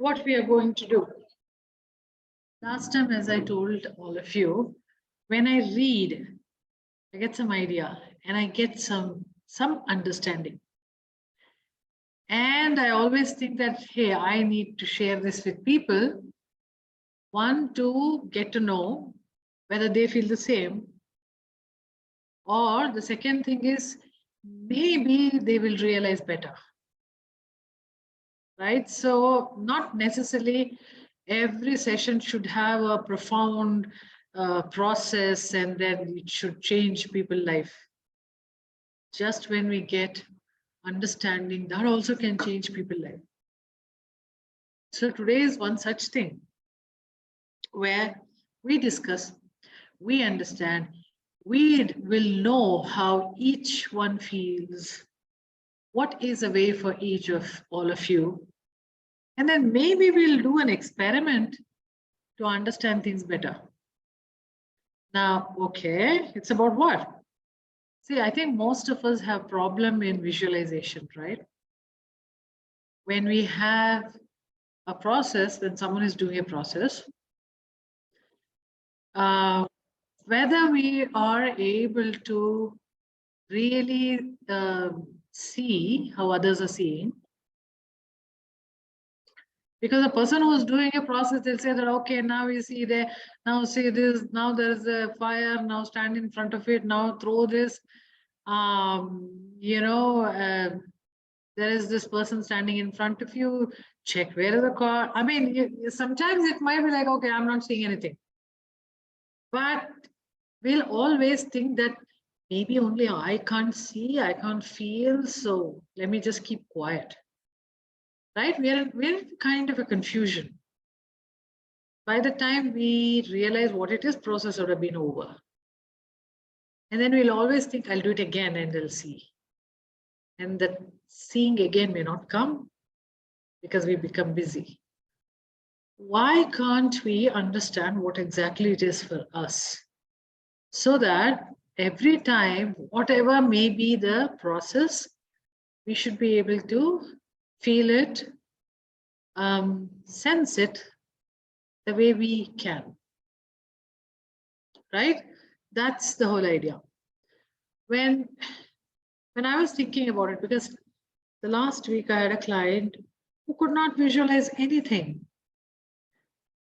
what we are going to do. Last time, as I told all of you, when I read, I get some idea and I get some understanding. And I always think that, hey, I need to share this with people. One, to get to know whether they feel the same. Or the second thing is, maybe they will realize better. Right? So not necessarily every session should have a profound process and then it should change people's life. Just when we get understanding, that also can change people's life. So today is one such thing where we discuss, we understand, we will know how each one feels, what is a way for each of all of you. And then maybe we'll do an experiment to understand things better. Now, okay, it's about what? See, I think most of us have problem in visualization, right? When we have a process, when someone is doing a process, whether we are able to really see how others are seeing. Because a person who's doing a process, they'll say that, okay, now you see there, now see this, now there's a fire, now stand in front of it, now throw this. There is this person standing in front of you, check where is the car. I mean, sometimes it might be like, okay, I'm not seeing anything. But we'll always think that maybe only I can't see, I can't feel, so let me just keep quiet. Right? We're in kind of a confusion. By the time we realize what it is, process would have been over. And then we'll always think, I'll do it again and I'll see. And that seeing again may not come because we become busy. Why can't we understand what exactly it is for us? So that every time, whatever may be the process, we should be able to feel it, sense it the way we can. Right? That's the whole idea. When I was thinking about it, because the last week I had a client who could not visualize anything.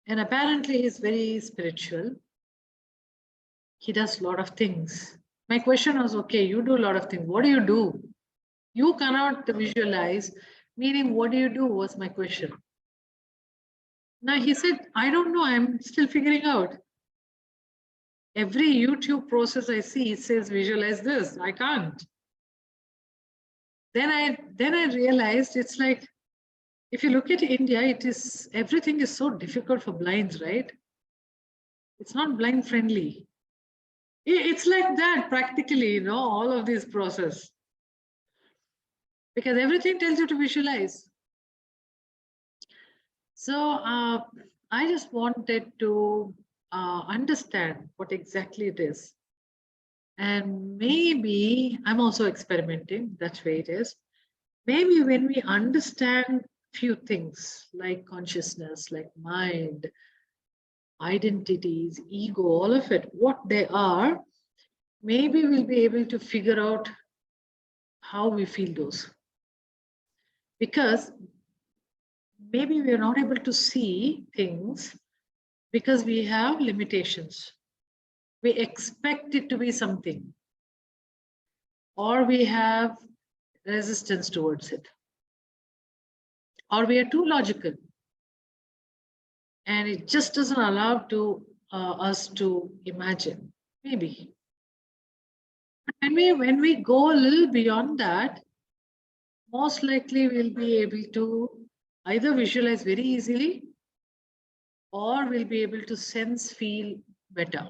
And apparently he's very spiritual. He does a lot of things. My question was, okay, you do a lot of things. What do you do? You cannot visualize, meaning what do you do was my question. Now he said, I don't know, I'm still figuring out. Every YouTube process I see, it says visualize this. I can't. Then I realized it's like, if you look at India, everything is so difficult for blinds, right? It's not blind friendly. It's like that practically, all of this process. Because everything tells you to visualize. So I just wanted to understand what exactly it is. And maybe I'm also experimenting, that's where it is. Maybe when we understand few things like consciousness, like mind, identities, ego, all of it, what they are, maybe we'll be able to figure out how we feel those. Because maybe we're not able to see things because we have limitations. We expect it to be something, or we have resistance towards it, or we are too logical and it just doesn't allow us to imagine, maybe. And when we go a little beyond that, most likely we'll be able to either visualize very easily or we'll be able to sense, feel better.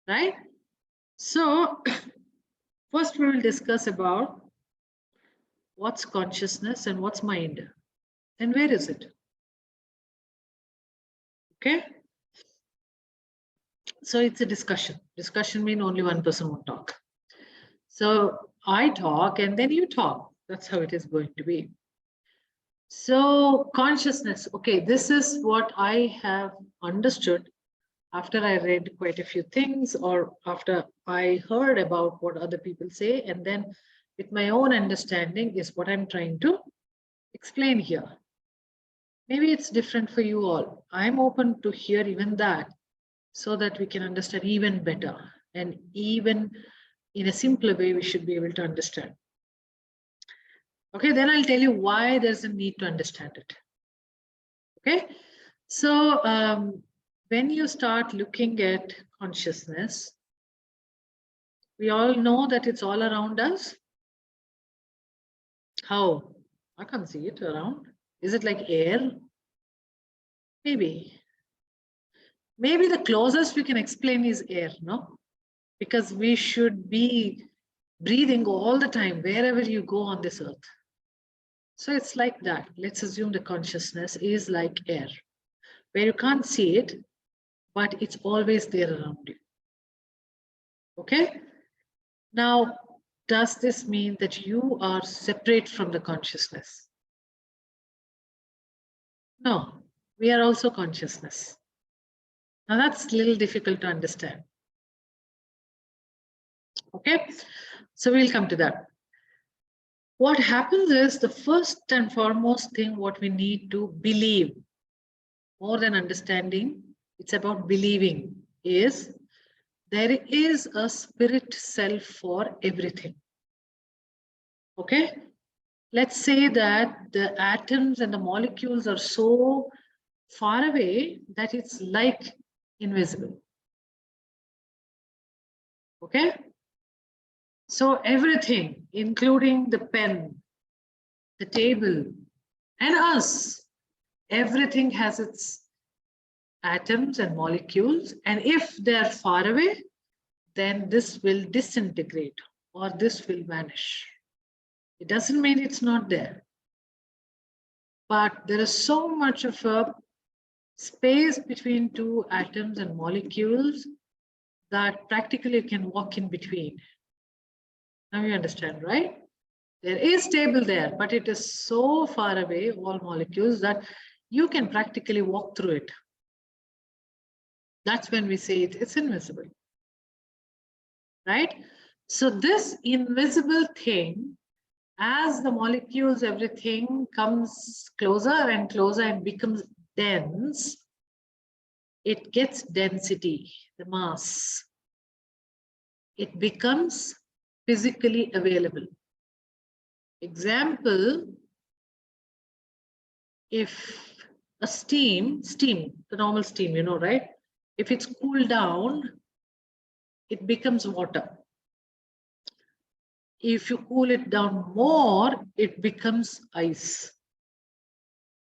Right? So first we will discuss about what's consciousness and what's mind and where is it? Okay. So it's a discussion. Discussion means only one person will talk. So I talk and then you talk. That's how it is going to be. So consciousness, okay, this is what I have understood after I read quite a few things, or after I heard about what other people say, and then with my own understanding is what I'm trying to explain here. Maybe it's different for you all. I'm open to hear even that so that we can understand even better, and even in a simpler way, we should be able to understand. Okay, then I'll tell you why there's a need to understand it. Okay, so when you start looking at consciousness, we all know that it's all around us. How? I can't see it around. Is it like air? Maybe. Maybe the closest we can explain is air, no? Because we should be breathing all the time, wherever you go on this earth. So it's like that. Let's assume the consciousness is like air, where you can't see it, but it's always there around you. Okay? Now, does this mean that you are separate from the consciousness? No, we are also consciousness. Now that's a little difficult to understand. Okay, so we'll come to that. What happens is the first and foremost thing what we need to believe, more than understanding, it's about believing, is there is a spirit self for everything. Okay, let's say that the atoms and the molecules are so far away that it's like invisible. Okay, so everything, including the pen, the table, and us, everything has its atoms and molecules, and if they're far away, then this will disintegrate or this will vanish. It doesn't mean it's not there, but there is so much of a space between two atoms and molecules that practically you can walk in between. Now you understand, right? There is table there, but it is so far away, all molecules, that you can practically walk through it. That's when we say it's invisible, right? So this invisible thing, as the molecules, everything comes closer and closer and becomes dense, it gets density, the mass. It becomes physically available. Example, if a steam, the normal steam, you know, right? If it's cooled down, it becomes water. If you cool it down more, it becomes ice.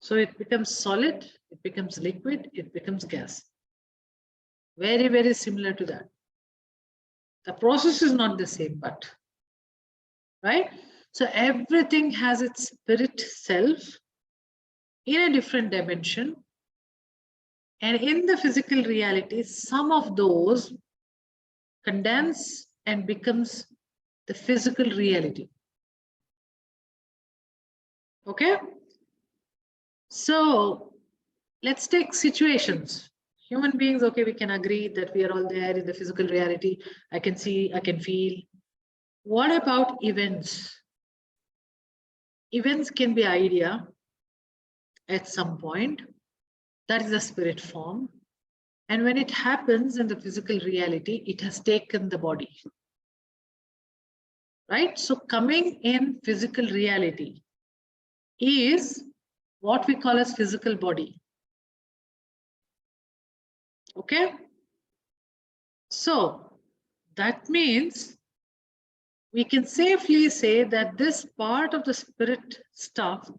So it becomes solid, it becomes liquid, it becomes gas. Very, very similar to that. The process is not the same, but, right? So everything has its spirit self in a different dimension. And in the physical reality, some of those condense and becomes the physical reality. Okay? So let's take situations. Human beings, okay, we can agree that we are all there in the physical reality. I can see, I can feel. What about events? Events can be idea at some point. That is a spirit form. And when it happens in the physical reality, it has taken the body. Right? So coming in physical reality is what we call as physical body. Okay? So that means we can safely say that this part of the spirit stuff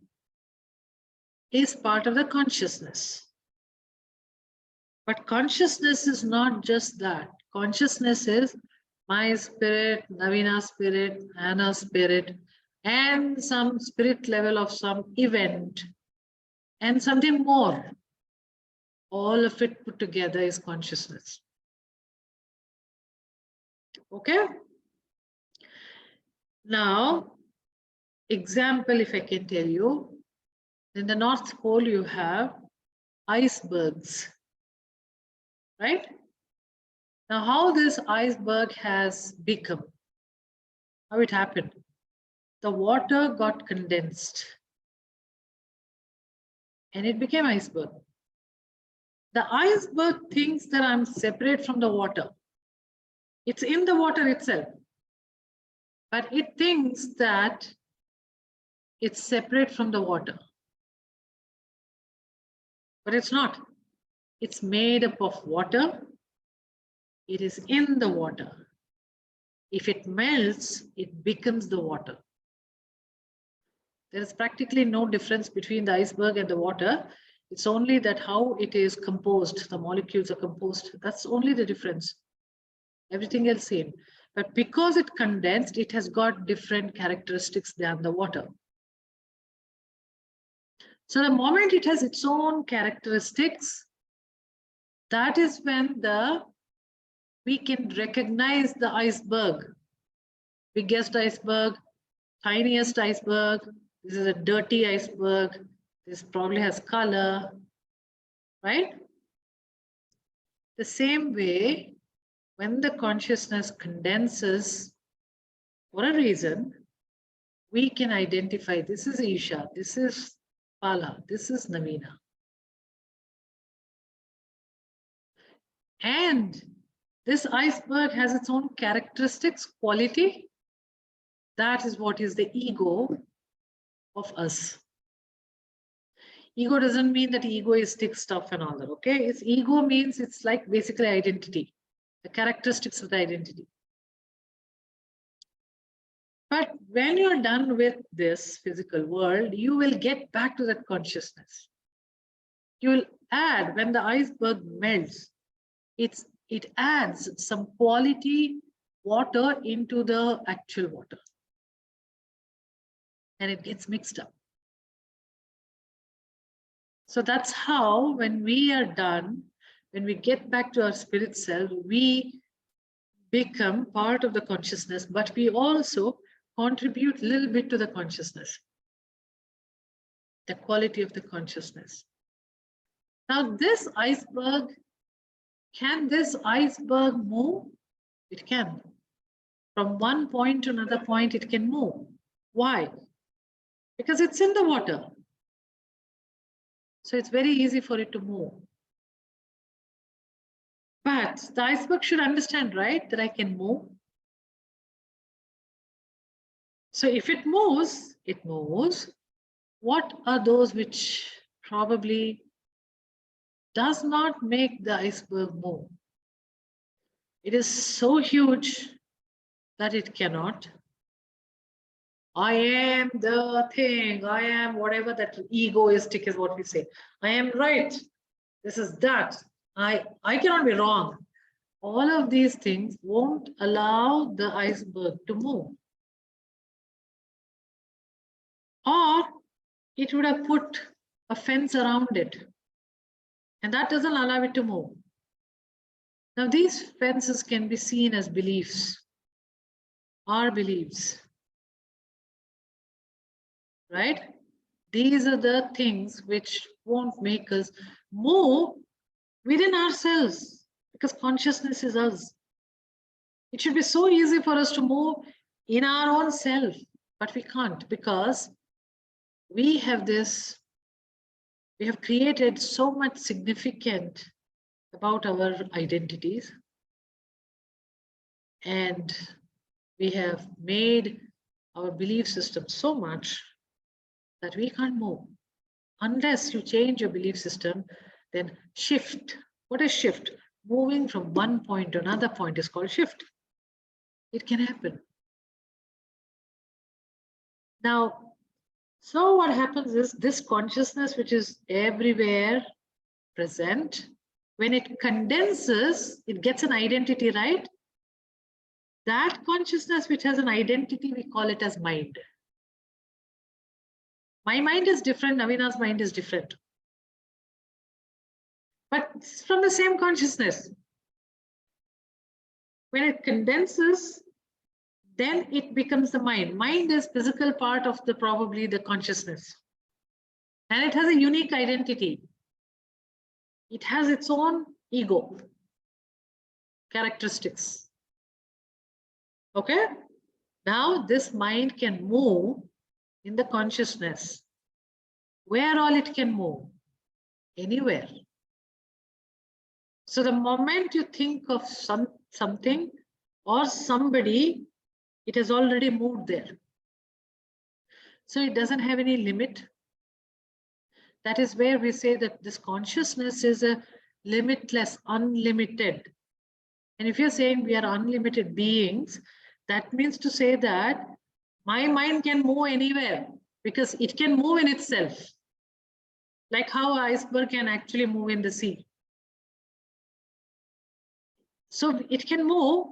is part of the consciousness. But consciousness is not just that. Consciousness is my spirit, Navina's spirit, Anna's spirit, and some spirit level of some event, and something more. All of it put together is consciousness. Okay? Now, example, if I can tell you, In the North Pole, you have icebergs, right? Now, how this iceberg has become, how it happened? The water got condensed and it became iceberg. The iceberg thinks that I'm separate from the water. It's in the water itself, but it thinks that it's separate from the water. But it's not. It's made up of water. It is in the water. If it melts, it becomes the water. There is practically no difference between the iceberg and the water. It's only that how it is composed, the molecules are composed. That's only the difference. Everything else same. But because it condensed, it has got different characteristics than the water. So the moment it has its own characteristics, that is when we can recognize the iceberg. Biggest iceberg, tiniest iceberg. This is a dirty iceberg. This probably has color, right? The same way, when the consciousness condenses for a reason, we can identify this is Isha, this is Pala, this is Navina. And this iceberg has its own characteristics, quality. That is what is the ego of us. Ego doesn't mean that egoistic stuff and all that, okay? It's ego means it's like basically identity, the characteristics of the identity. But when you're done with this physical world, you will get back to that consciousness. You will add, when the iceberg melts, it adds some quality water into the actual water. And it gets mixed up. So that's how, when we are done, when we get back to our spirit self, we become part of the consciousness, but we also contribute a little bit to the consciousness, the quality of the consciousness. Now, this iceberg, can this iceberg move? It can. From one point to another point, it can move. Why? Because it's in the water. So it's very easy for it to move. But the iceberg should understand, right, that I can move. So if it moves, it moves. What are those which probably does not make the iceberg move? It is so huge that it cannot. I am the thing, I am whatever that egoistic is what we say. I am right. This is that. I cannot be wrong. All of these things won't allow the iceberg to move. Or it would have put a fence around it. And that doesn't allow it to move. Now, these fences can be seen as beliefs, our beliefs, right? These are the things which won't make us move within ourselves, because consciousness is us. It should be so easy for us to move in our own self, but we can't, because we have created so much significant about our identities, and we have made our belief system so much that we can't move. Unless you change your belief system, then shift. What is shift? Moving from one point to another point is called shift. It can happen. Now, so what happens is this consciousness, which is everywhere present, when it condenses, it gets an identity, right? That consciousness which has an identity, we call it as mind. My mind is different, Navina's mind is different. But it's from the same consciousness. When it condenses, then it becomes the mind. Mind is physical part of probably the consciousness. And it has a unique identity. It has its own ego characteristics. Okay? Now this mind can move in the consciousness. Where all it can move? Anywhere. So the moment you think of something or somebody, it has already moved there. So it doesn't have any limit. That is where we say that this consciousness is a limitless, unlimited. And if you're saying we are unlimited beings, that means to say that my mind can move anywhere because it can move in itself. Like how an iceberg can actually move in the sea. So it can move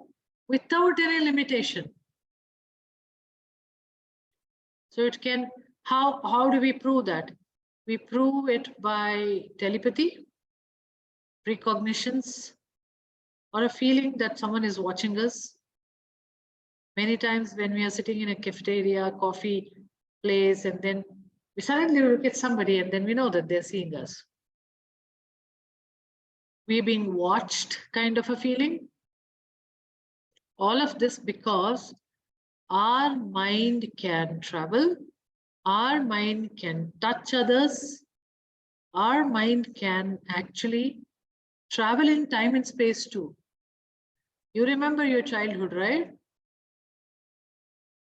without any limitation. So it can, how do we prove that? We prove it by telepathy, precognitions, or a feeling that someone is watching us. Many times when we are sitting in a cafeteria, coffee place, and then we suddenly look at somebody and then we know that they're seeing us. We're being watched kind of a feeling. All of this because our mind can travel, our mind can touch others, our mind can actually travel in time and space too. You remember your childhood, right?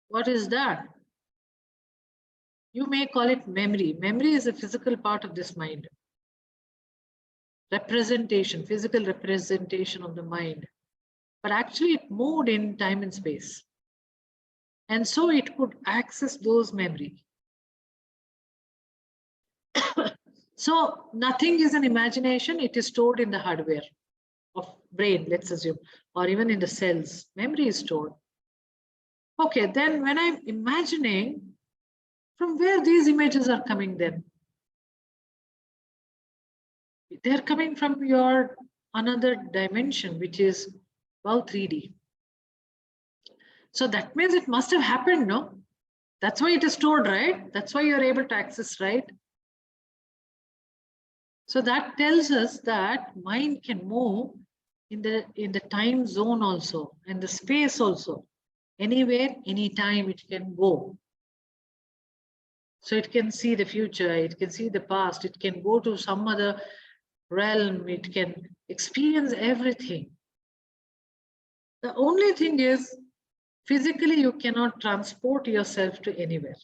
What is that? You may call it memory. Memory is a physical part of this mind. Representation, physical representation of the mind. But actually it moved in time and space. And so it could access those memories. So nothing is an imagination, it is stored in the hardware of brain, let's assume, or even in the cells. Memory is stored. Okay, then when I'm imagining, from where these images are coming then? They're coming from your another dimension, which is about 3D. So that means it must have happened, no? That's why it is stored, right? That's why you're able to access, right? So that tells us that mind can move in the time zone also, and the space also. Anywhere, anytime it can go. So it can see the future, it can see the past, it can go to some other realm, it can experience everything. The only thing is, physically you cannot transport yourself to anywhere.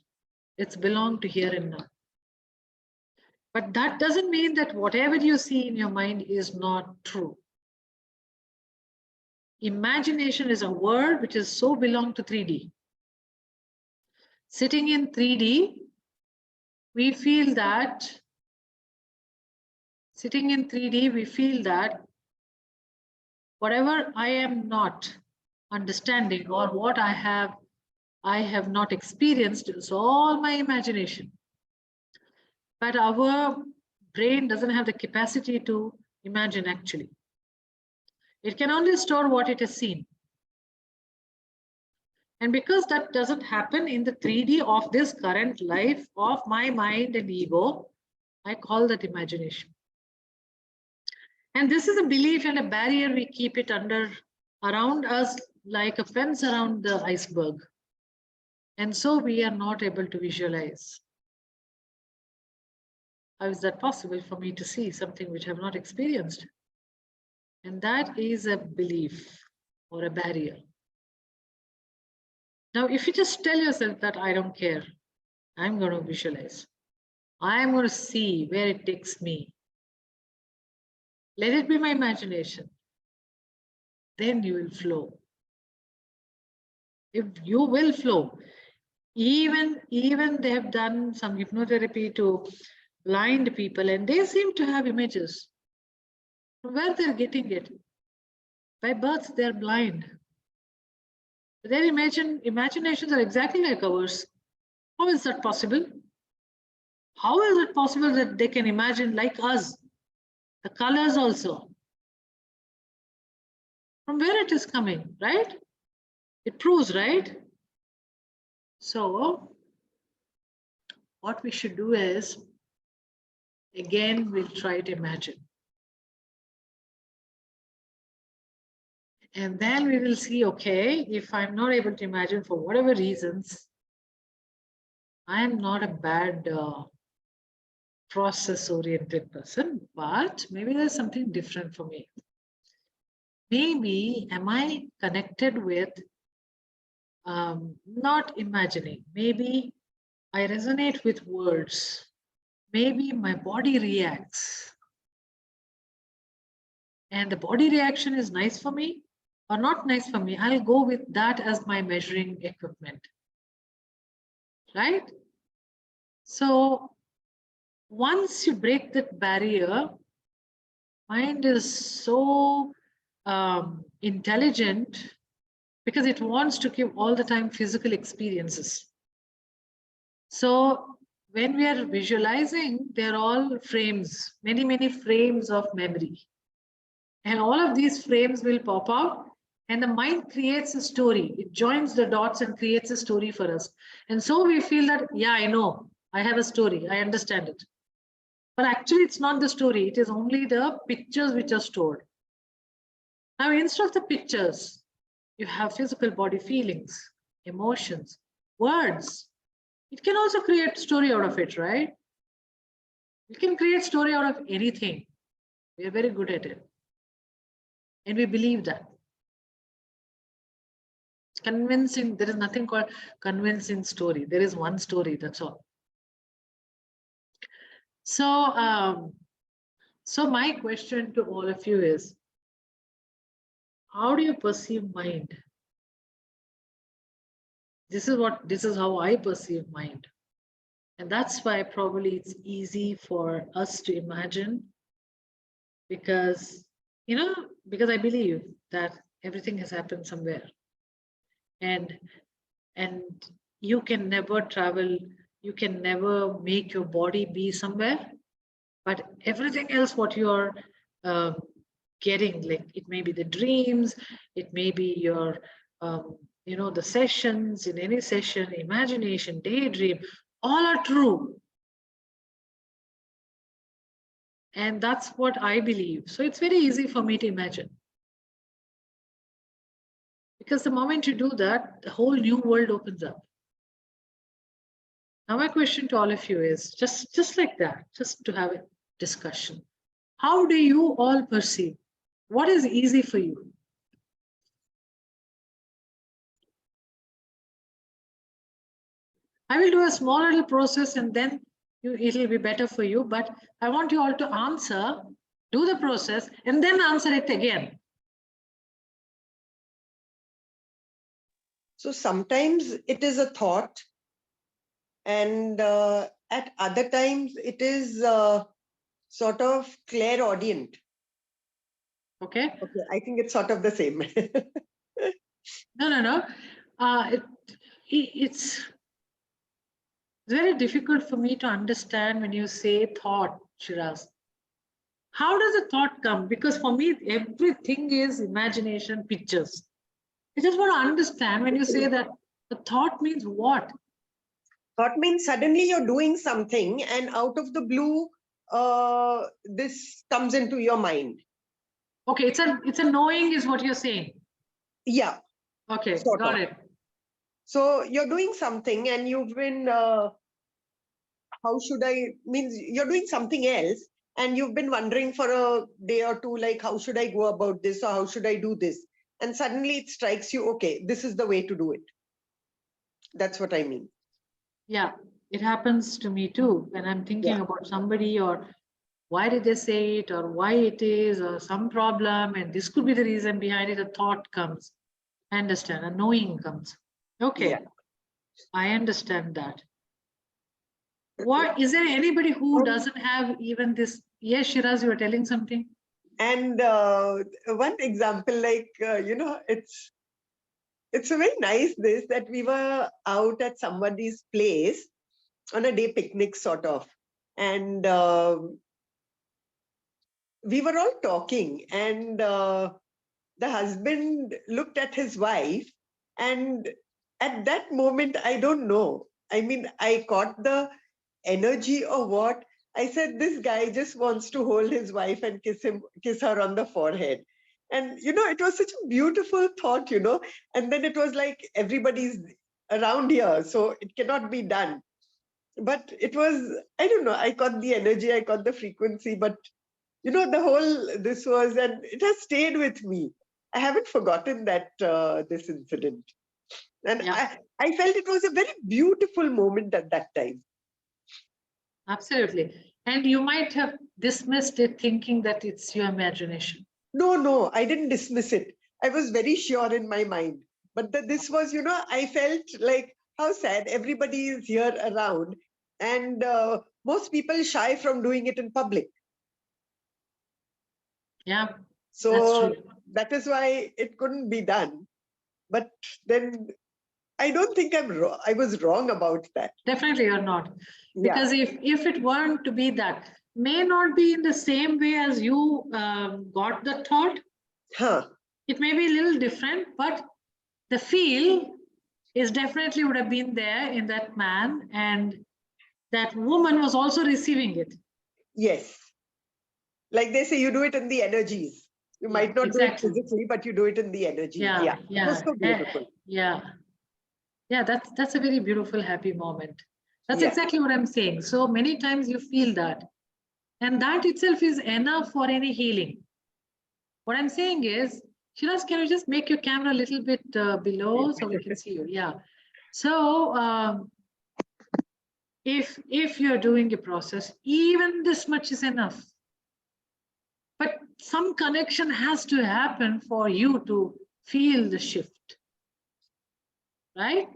It's belong to here and now. But that doesn't mean that whatever you see in your mind is not true. Imagination is a word which is so belong to 3D. Sitting in 3D, we feel that, sitting in 3D, we feel that whatever I am not understanding or what I have not experienced is all my imagination. But our brain doesn't have the capacity to imagine actually. It can only store what it has seen. And because that doesn't happen in the 3D of this current life of my mind and ego, I call that imagination. And this is a belief and a barrier we keep it under around us like a fence around the iceberg. And so we are not able to visualize. How is that possible for me to see something which I have not experienced? And that is a belief or a barrier. Now, if you just tell yourself that I don't care, I'm going to visualize. I'm going to see where it takes me. Let it be my imagination. Then you will flow. If you will flow, even they have done some hypnotherapy to blind people and they seem to have images. Where they're getting it? By birth, they're blind. Their imaginations are exactly like ours. How is that possible? How is it possible that they can imagine like us? The colors also. From where it is coming, right? It proves, right? So what we should do is Again, we'll try to imagine. And then we will see, okay, if I'm not able to imagine for whatever reasons, I am not a bad process-oriented person, but maybe there's something different for me. Maybe am I connected with not imagining? Maybe I resonate with words. Maybe my body reacts. And the body reaction is nice for me or not nice for me. I'll go with that as my measuring equipment. Right? So once you break that barrier, mind is so intelligent because it wants to give all the time physical experiences. So when we are visualizing, they're all frames, many, many frames of memory. And all of these frames will pop out and the mind creates a story. It joins the dots and creates a story for us. And so we feel that, yeah, I know, I have a story, I understand it. But actually it's not the story, it is only the pictures which are stored. Now, instead of the pictures, you have physical body feelings, emotions, words. It can also create story out of it, right? You can create story out of anything. We are very good at it. And we believe that. It's convincing. There is nothing called convincing story. There is one story, that's all. So, so my question to all of you is, how do you perceive mind? This is how I perceive mind. And that's why probably it's easy for us to imagine because, because I believe that everything has happened somewhere. And you can never travel, you can never make your body be somewhere, but everything else what you're getting, like it may be the dreams, it may be your the sessions, in any session, imagination, daydream, all are true. And that's what I believe. So it's very easy for me to imagine. Because the moment you do that, the whole new world opens up. Now my question to all of you is just like that, just to have a discussion. How do you all perceive? What is easy for you? I will do a small little process and then it'll be better for you. But I want you all to answer, do the process, and then answer it again. So sometimes it is a thought, and at other times it is sort of clairaudient. Okay. Okay, I think it's sort of the same. No. It's very difficult for me to understand when you say thought, Shiraz. How does a thought come? Because for me, everything is imagination, pictures. I just want to understand when you say that the thought means what? Thought means suddenly you're doing something and out of the blue, this comes into your mind. Okay, it's a knowing is what you're saying. Yeah. Okay, got it. So you're doing something and you've been, means you're doing something else and you've been wondering for a day or two, like, how should I go about this or how should I do this? And suddenly it strikes you, okay, this is the way to do it. That's what I mean. Yeah, it happens to me too when I'm thinking about somebody or why did they say it or why it is or some problem and this could be the reason behind it. A thought comes. I understand. A knowing comes. Okay. Yeah. I understand that. Why is there anybody who doesn't have even this? Yes, Shiraz, you were telling something. And one example, like, it's a very nice this that we were out at somebody's place on a day picnic sort of. And we were all talking and the husband looked at his wife and at that moment, I don't know. I mean, I caught the energy or what, I said, this guy just wants to hold his wife and kiss her on the forehead. And, it was such a beautiful thought, and then it was like everybody's around here, so it cannot be done. But it was, I don't know, I got the energy, I got the frequency, but, the whole, this was, and it has stayed with me. I haven't forgotten that, this incident. And Yeah. I felt it was a very beautiful moment at that time. Absolutely. And you might have dismissed it thinking that it's your imagination. No, I didn't dismiss it. I was very sure in my mind. But this was, I felt like how sad everybody is here around. And most people shy from doing it in public. Yeah, So that's true. that is why it couldn't be done. But then I don't think I was wrong about that. Definitely you're not. Yeah. Because if it weren't to be that, may not be in the same way as you got the thought. Huh. It may be a little different, but the feel is definitely would have been there in that man, and that woman was also receiving it. Yes. Like they say, you do it in the energies. You might not do it physically, but you do it in the energies. Yeah. It was so beautiful. Yeah. That's a very beautiful, happy moment. That's Yeah. exactly what I'm saying. So many times you feel that, and that itself is enough for any healing. What I'm saying is, Shiraz, can you just make your camera a little bit below so we can see you? Yeah. So if you're doing a process, even this much is enough. But some connection has to happen for you to feel the shift, right?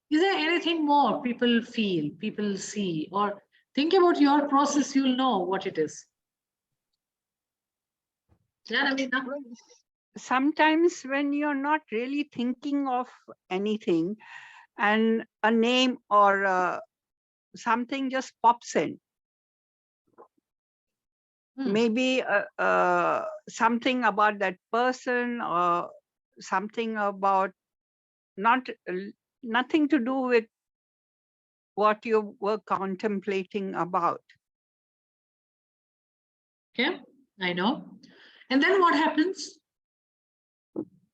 Is there anything more people feel, people see, or think about your process, you'll know what it is. Yeah, Amina? Sometimes when you're not really thinking of anything and a name or something just pops in. Maybe something about that person or something about nothing to do with what you were contemplating about. Okay, I know. And then what happens?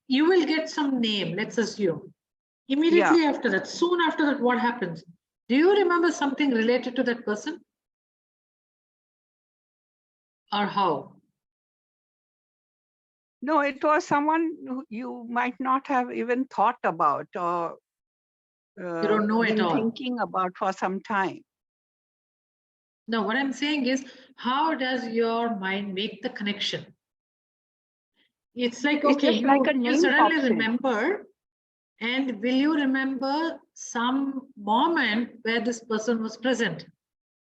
You will get some name, let's assume. Immediately after that, soon after that, what happens? Do you remember something related to that person? Or how? No, it was someone who you might not have even thought about or you don't know been at all. Thinking about for some time. No, what I'm saying is, how does your mind make the connection? It's like, okay, it's like a name you suddenly pops in. remember, and will you remember some moment where this person was present?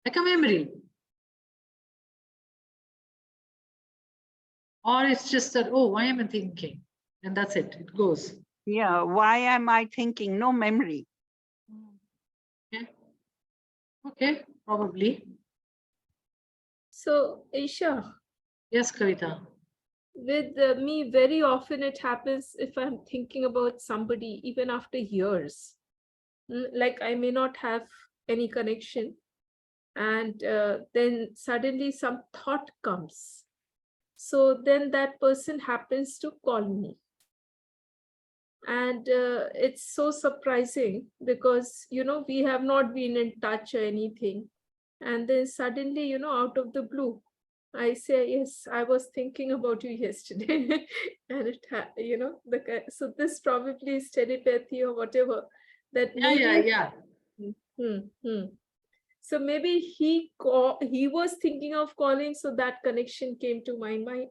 Like a memory. Or it's just that, oh, why am I thinking? And that's it, it goes. Yeah, why am I thinking? No memory. Okay, probably. So, Isha. Yes, Kavita. With me, very often it happens if I'm thinking about somebody, even after years. Like I may not have any connection. And then suddenly some thought comes. So then that person happens to call me. And it's so surprising because, we have not been in touch or anything. And then suddenly, out of the blue, I say, yes, I was thinking about you yesterday. And it, so this probably is telepathy or whatever. That Yeah. So maybe he was thinking of calling, so that connection came to my mind.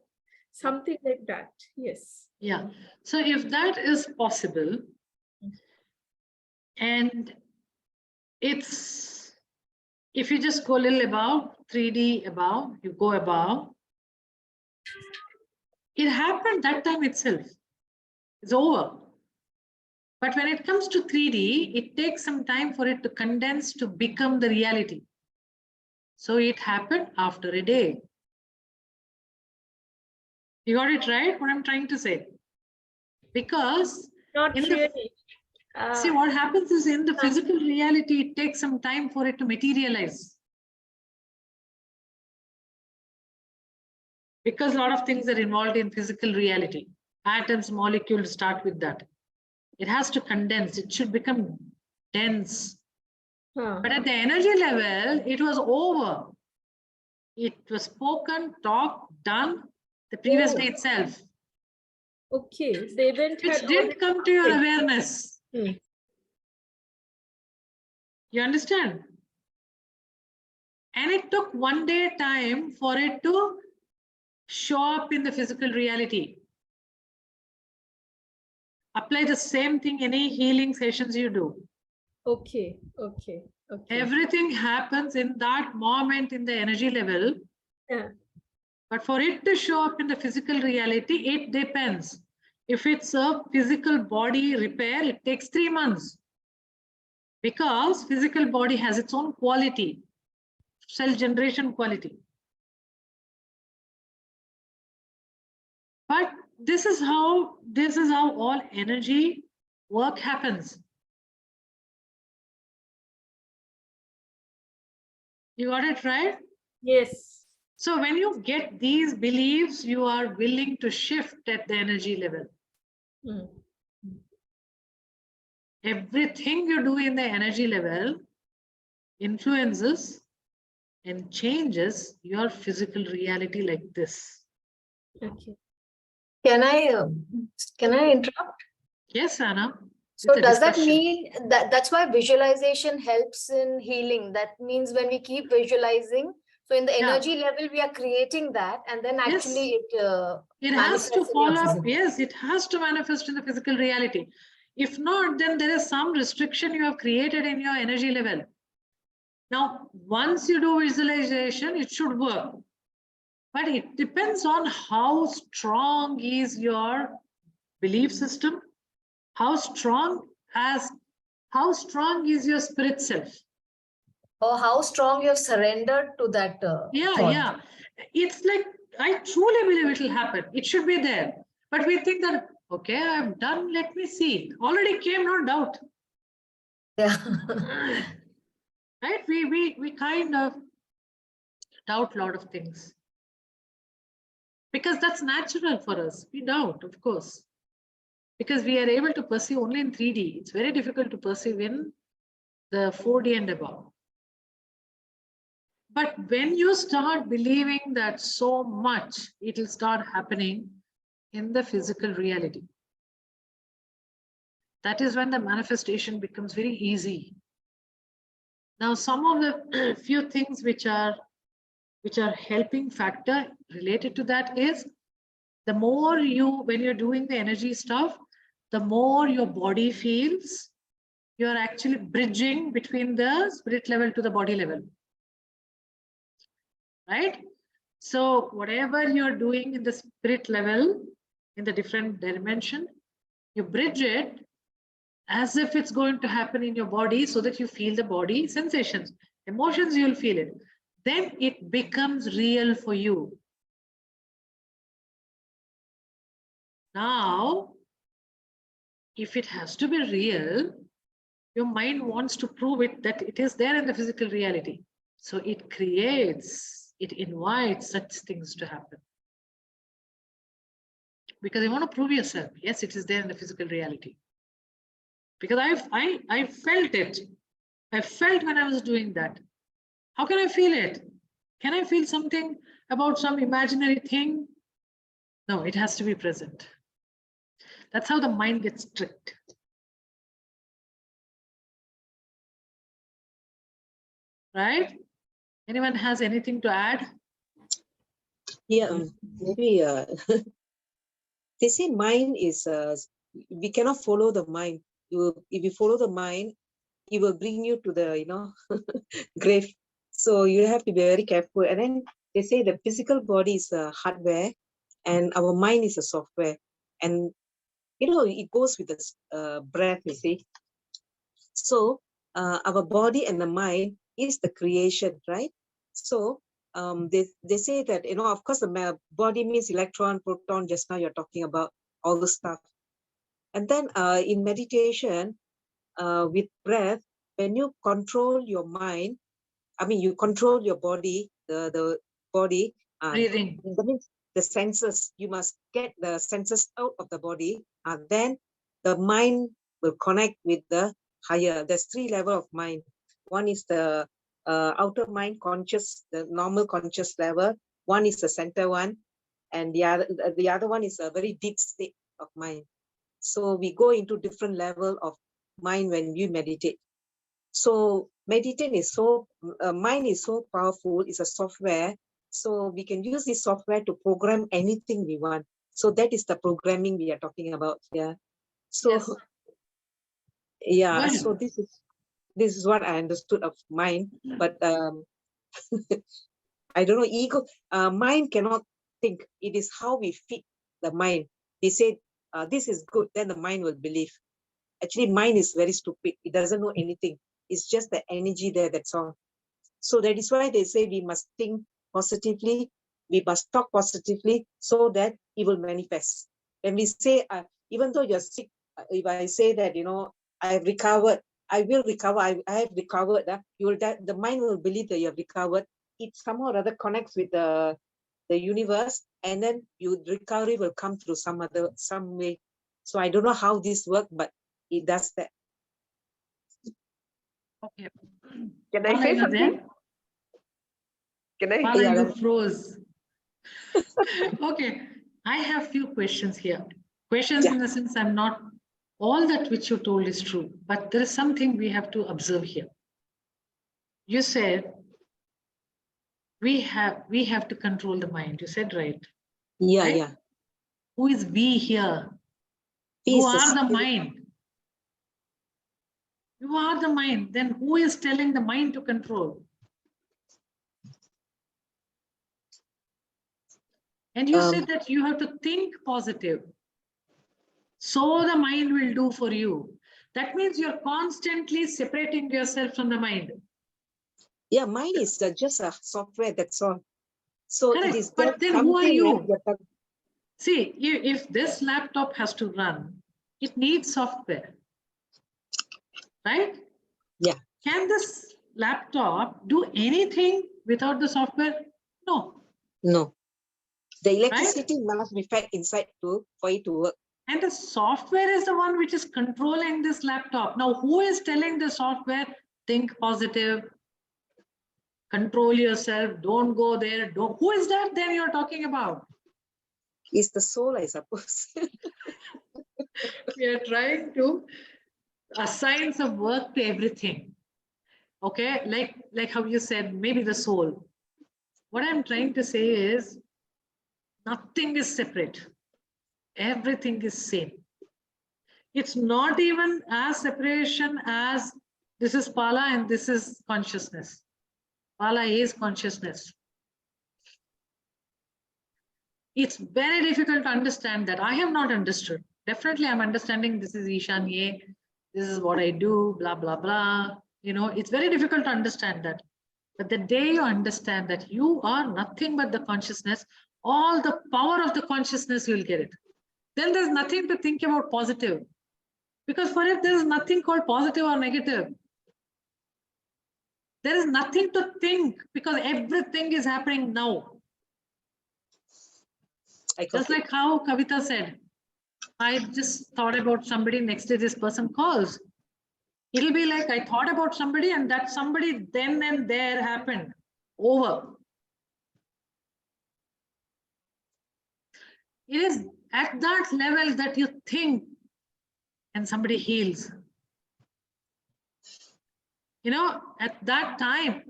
Something like that, yes. Yeah, so if that is possible, and if you just go a little above, 3D above, you go above, it happened that time itself. It's over. But when it comes to 3D, it takes some time for it to condense to become the reality. So it happened after a day. You got it right, what I'm trying to say? Because not really. See, what happens is in the physical reality, it takes some time for it to materialize. because a lot of things are involved in physical reality. Atoms, molecules start with that. It has to condense. It should become dense. But at the energy level, it was over. It was spoken, talked, done the previous day itself. Okay, the event Which had didn't come to your already- awareness. Hmm. You understand? And it took one day time for it to show up in the physical reality. Apply the same thing any healing sessions you do. Okay, okay, okay. Everything happens in that moment in the energy level. Yeah. But for it to show up in the physical reality, it depends. If it's a physical body repair, it takes 3 months. Because physical body has its own quality, cell generation quality. But this is how all energy work happens. You got it right? Yes. So when you get these beliefs, you are willing to shift at the energy level. Hmm. Everything you do in the energy level influences and changes your physical reality like this. Okay. Can I interrupt? Yes, Anna. So It's a does that discussion. mean that's why visualization helps in healing? That means when we keep visualizing, so in the Yeah. energy level, we are creating that, and then Yes. actually It has to manifests in your follow up. physical. Yes, it has to manifest in the physical reality. If not, then there is some restriction you have created in your energy level. Now, once you do visualization, it should work. But it depends on how strong is your belief system, how strong is your spirit self. Or how strong you have surrendered to that Yeah, thought. yeah. It's like, I truly believe it will happen. It should be there. But we think that, okay, I'm done. Let me see. Already came, no doubt. Yeah. Right? We kind of doubt a lot of things. Because that's natural for us. We doubt, of course. Because we are able to perceive only in 3D. It's very difficult to perceive in the 4D and above. But when you start believing that so much, it will start happening in the physical reality. That is when the manifestation becomes very easy. Now, some of the few things which are helping factor related to that is, the more when you're doing the energy stuff, the more your body feels, you're actually bridging between the spirit level to the body level. Right? So whatever you're doing in the spirit level, in the different dimension, you bridge it as if it's going to happen in your body, so that you feel the body sensations, emotions, you'll feel it. Then it becomes real for you. Now, if it has to be real, your mind wants to prove it that it is there in the physical reality. So it invites such things to happen. Because you want to prove yourself. Yes, it is there in the physical reality. Because I felt it. I felt when I was doing that. How can I feel it? Can I feel something about some imaginary thing? No, it has to be present. That's how the mind gets tricked. Right? Anyone has anything to add? Yeah, maybe they say mind is we cannot follow the mind. If you follow the mind, it will bring you to the grave. So you have to be very careful. And then they say the physical body is a hardware, and our mind is a software. And it goes with the breath. You see. So our body and the mind is the creation, right? So they say that, of course, the body means electron, proton, just now you're talking about all the stuff. And then in meditation, with breath, when you control your mind, you control your body, the body. Breathing. That means the senses, you must get the senses out of the body, and then the mind will connect with the higher. There's 3 levels of mind. One is the outer mind, conscious, the normal conscious level. One is the center one, and the other one is a very deep state of mind. So we go into different level of mind when you meditate. So meditation is so, mind is so powerful. It's a software. So we can use this software to program anything we want. So that is the programming we are talking about here. So Yes. yeah, Go ahead. so this is what I understood of mind. But I don't know, ego, mind cannot think. It is how we feed the mind. They say this is good, then the mind will believe. Actually, mind is very stupid. It doesn't know anything. It's just the energy there, that's all. So that is why they say we must think positively. We must talk positively so that it will manifest. When we say, even though you're sick, if I say that, I have recovered, I will recover, I have recovered, the mind will believe that you have recovered. It somehow or other connects with the universe, and then recovery will come through some way. So I don't know how this works, but it does that. Okay. Can I Bala, say you something? there? Can I? Bala, Yeah, you that- froze. Okay, I have few questions here. Questions Yeah. in the sense I'm not, all that which you told is true, but there is something we have to observe here. You said we have to control the mind. You said right. Yeah, Right? yeah. Who is we here? He You is are the spirit. mind. You are the mind. Then who is telling the mind to control? And you said that you have to think positive. So the mind will do for you. That means you're constantly separating yourself from the mind. Yeah, mine is just a software, that's all. So Correct. it is But just then who are something you? See, if this laptop has to run, it needs software, right? Yeah. Can this laptop do anything without the software? No. No. The electricity must be fed inside for it to work. And the software is the one which is controlling this laptop. Now, who is telling the software, think positive, control yourself, don't go there, don't, who is that then you're talking about? It's the soul, I suppose. We are trying to assign some work to everything. Okay, like how you said, maybe the soul. What I'm trying to say is nothing is separate. Everything is same. It's not even as separation as this is Pala and this is consciousness. Pala is consciousness. It's very difficult to understand that. I have not understood. Definitely I'm understanding this is Ishanye, this is what I do, blah, blah, blah. It's very difficult to understand that. But the day you understand that you are nothing but the consciousness, all the power of the consciousness, you'll get it. Then there's nothing to think about positive. Because for it, there is nothing called positive or negative. There is nothing to think because everything is happening now. Just like how Kavita said, I just thought about somebody, next day this person calls. It'll be like I thought about somebody and that somebody then and there happened. Over. It is at that level that you think and somebody heals. At that time,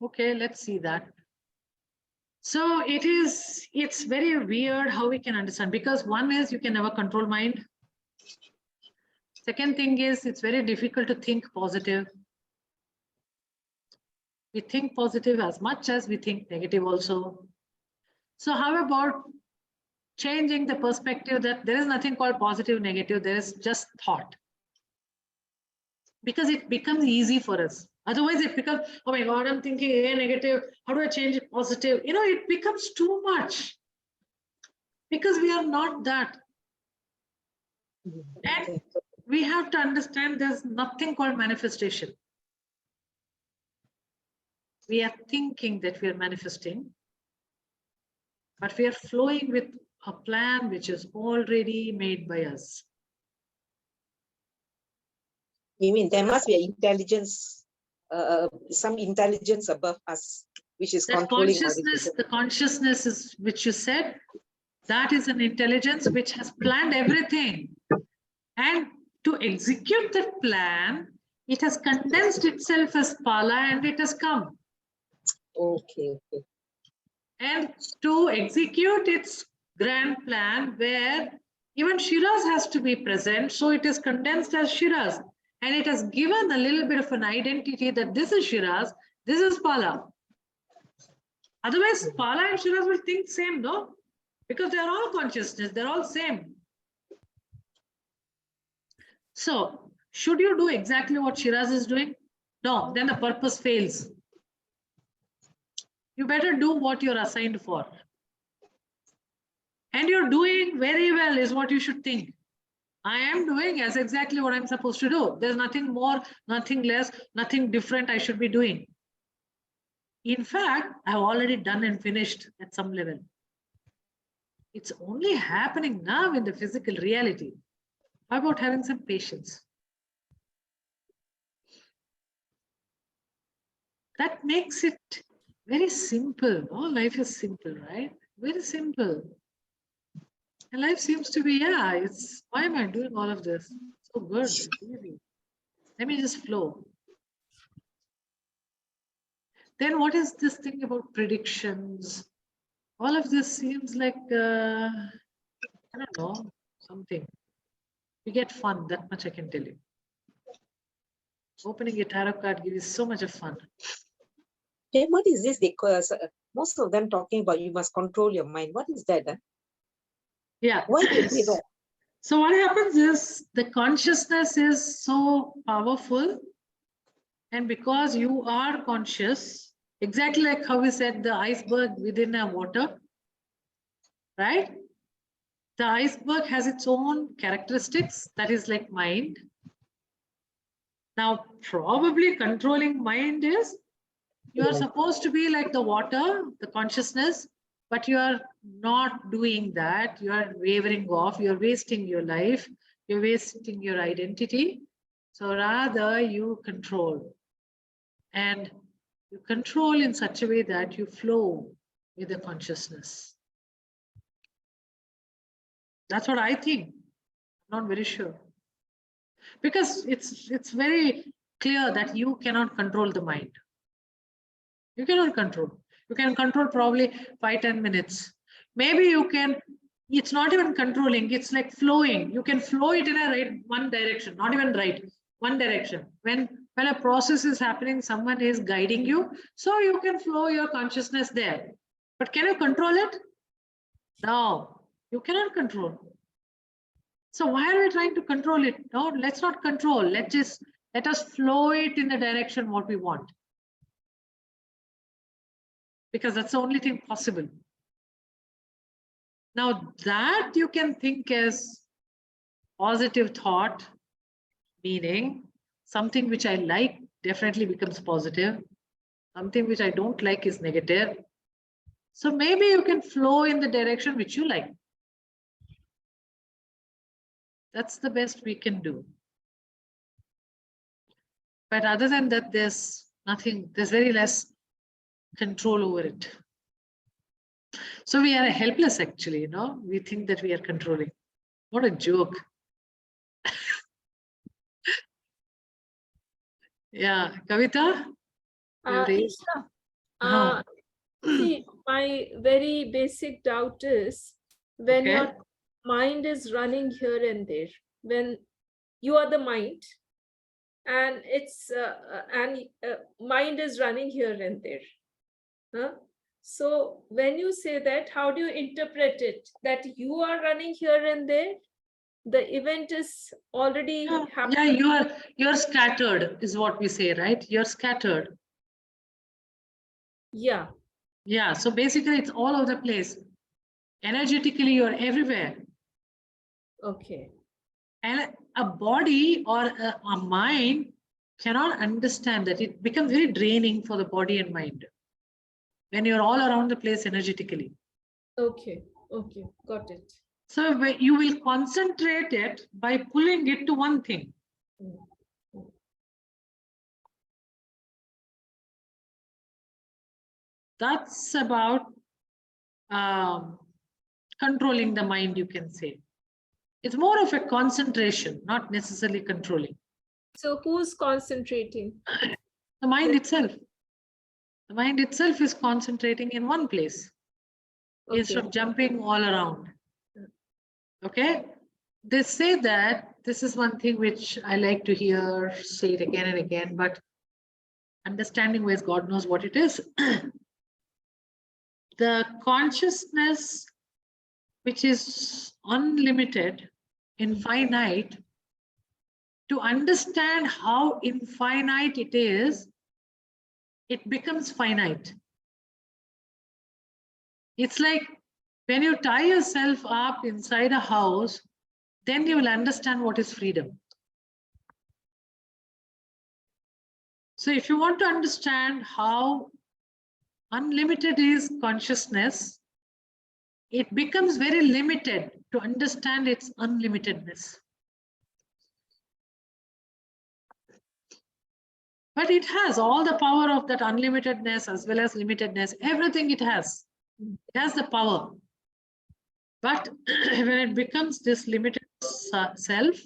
okay, let's see that. So it's very weird how we can understand, because one is you can never control mind. Second thing is it's very difficult to think positive. We think positive as much as we think negative also. So how about changing the perspective that there is nothing called positive, negative, there is just thought. Because it becomes easy for us. Otherwise it becomes, oh my God, I'm thinking A negative, how do I change it positive? It becomes too much. Because we are not that. And we have to understand there's nothing called manifestation. we are thinking that we are manifesting, but we are flowing with a plan which is already made by us. You mean there must be an intelligence, some intelligence above us, which is That controlling all consciousness, this. the consciousness is which you said, that is an intelligence which has planned everything. And to execute that plan, it has condensed itself as Pala and it has come. Okay, okay. And to execute its grand plan, where even Shiraz has to be present, so it is condensed as Shiraz. And it has given a little bit of an identity that this is Shiraz, this is Pala. Otherwise, Pala and Shiraz will think same, no? Because they're all consciousness, they're all same. So, should you do exactly what Shiraz is doing? No, then the purpose fails. You better do what you're assigned for. And you're doing very well is what you should think. I am doing as exactly what I'm supposed to do. There's nothing more, nothing less, nothing different I should be doing. In fact, I've already done and finished at some level. It's only happening now in the physical reality. How about having some patience? That makes it very simple. All life is simple, right? Very simple. And life seems to be, yeah, it's, why am I doing all of this? So good, really. Let me just flow. Then what is this thing about predictions? All of this seems like, I don't know, something. We get fun, that much I can tell you. Opening a tarot card gives you so much of fun. Then what is this? Because most of them talking about you must control your mind. What is that? Yeah. Why they say that? So what happens is the consciousness is so powerful, and because you are conscious, exactly like how we said the iceberg within a water, right? The iceberg has its own characteristics, that is like mind. Now, probably controlling mind is you are supposed to be like the water, the consciousness, but you are not doing that. You are wavering off, you're wasting your life, you're wasting your identity. So rather you control. And you control in such a way that you flow with the consciousness. That's what I think. I'm not very sure. Because it's very clear that you cannot control the mind. You cannot control. You can control probably 5-10 minutes. Maybe you can, it's not even controlling, it's like flowing. You can flow it in a right one direction, not even right, one direction. When a process is happening, someone is guiding you, so you can flow your consciousness there. But can you control it? No, you cannot control. So why are we trying to control it? No, let's not control. Let us flow it in the direction what we want. Because that's the only thing possible. Now that you can think as positive thought, meaning something which I like definitely becomes positive. Something which I don't like is negative. So maybe you can flow in the direction which you like. That's the best we can do. But other than that, there's nothing, there's very less control over it. So we are helpless actually, you know, we think that we are controlling. What a joke. Yeah, Kavita? You raised? Isha, see, my very basic doubt is when Okay. your mind is running here and there, when you are the mind, and it's mind is running here and there. Huh? So when you say that, how do you interpret it? That you are running here and there? The event is already happening. Yeah, you're scattered is what we say, right? You're scattered. Yeah. Yeah, so basically it's all over the place. Energetically, you're everywhere. Okay. And a body or a mind cannot understand that, it becomes very draining for the body and mind when you're all around the place energetically. Okay, got it. So you will concentrate it by pulling it to one thing. That's about controlling the mind, you can say. It's more of a concentration, not necessarily controlling. So who's concentrating? The mind itself. The mind itself is concentrating in one place instead of jumping all around. Okay? They say that, this is one thing which I like to hear, say it again and again, but understanding wise, God knows what it is. The consciousness which is unlimited, infinite, to understand how infinite it is, it becomes finite. It's like when you tie yourself up inside a house, then you will understand what is freedom. So if you want to understand how unlimited is consciousness, it becomes very limited to understand its unlimitedness. But it has all the power of that unlimitedness as well as limitedness, everything it has. It has the power. But when it becomes this limited self,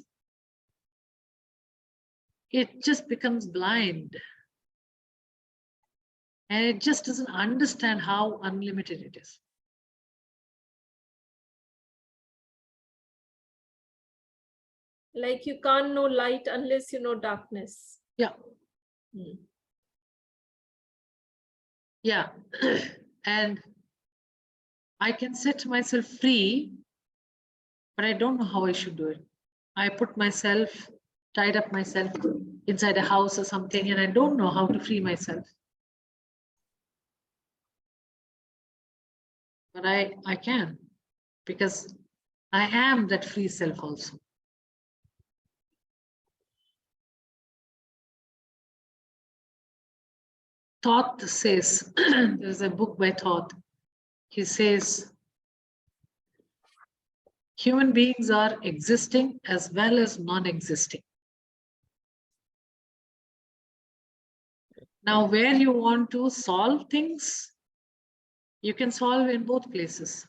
it just becomes blind. And it just doesn't understand how unlimited it is. Like you can't know light unless you know darkness. Yeah. Yeah. And I can set myself free, but I don't know how I should do it. I put myself, tied up myself inside a house or something, and I don't know how to free myself. But I can, because I am that free self also. Thoth says, there's a book by Thoth. He says, human beings are existing as well as non-existing. Now, where you want to solve things, you can solve in both places.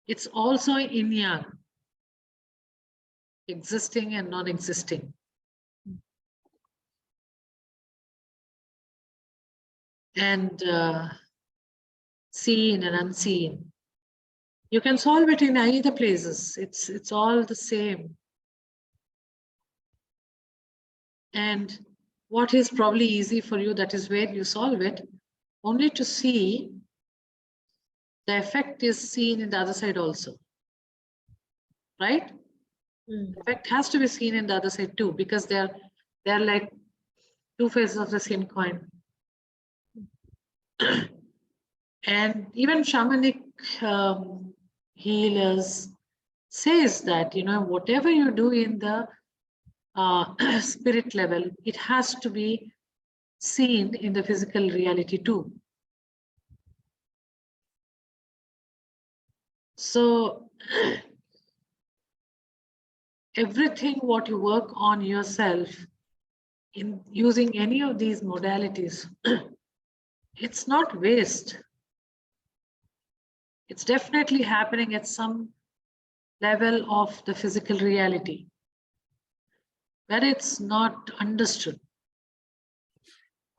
It's also yin yang, existing and non-existing. And seen and unseen. You can solve it in either places. It's all the same. And what is probably easy for you, that is where you solve it, only to see the effect is seen in the other side also. Right? The effect has to be seen in the other side too, because they're like two faces of the same coin. And even shamanic healers says that, you know, whatever you do in the spirit level, it has to be seen in the physical reality too. So everything what you work on yourself in using any of these modalities, it's not waste. It's definitely happening at some level of the physical reality, but it's not understood.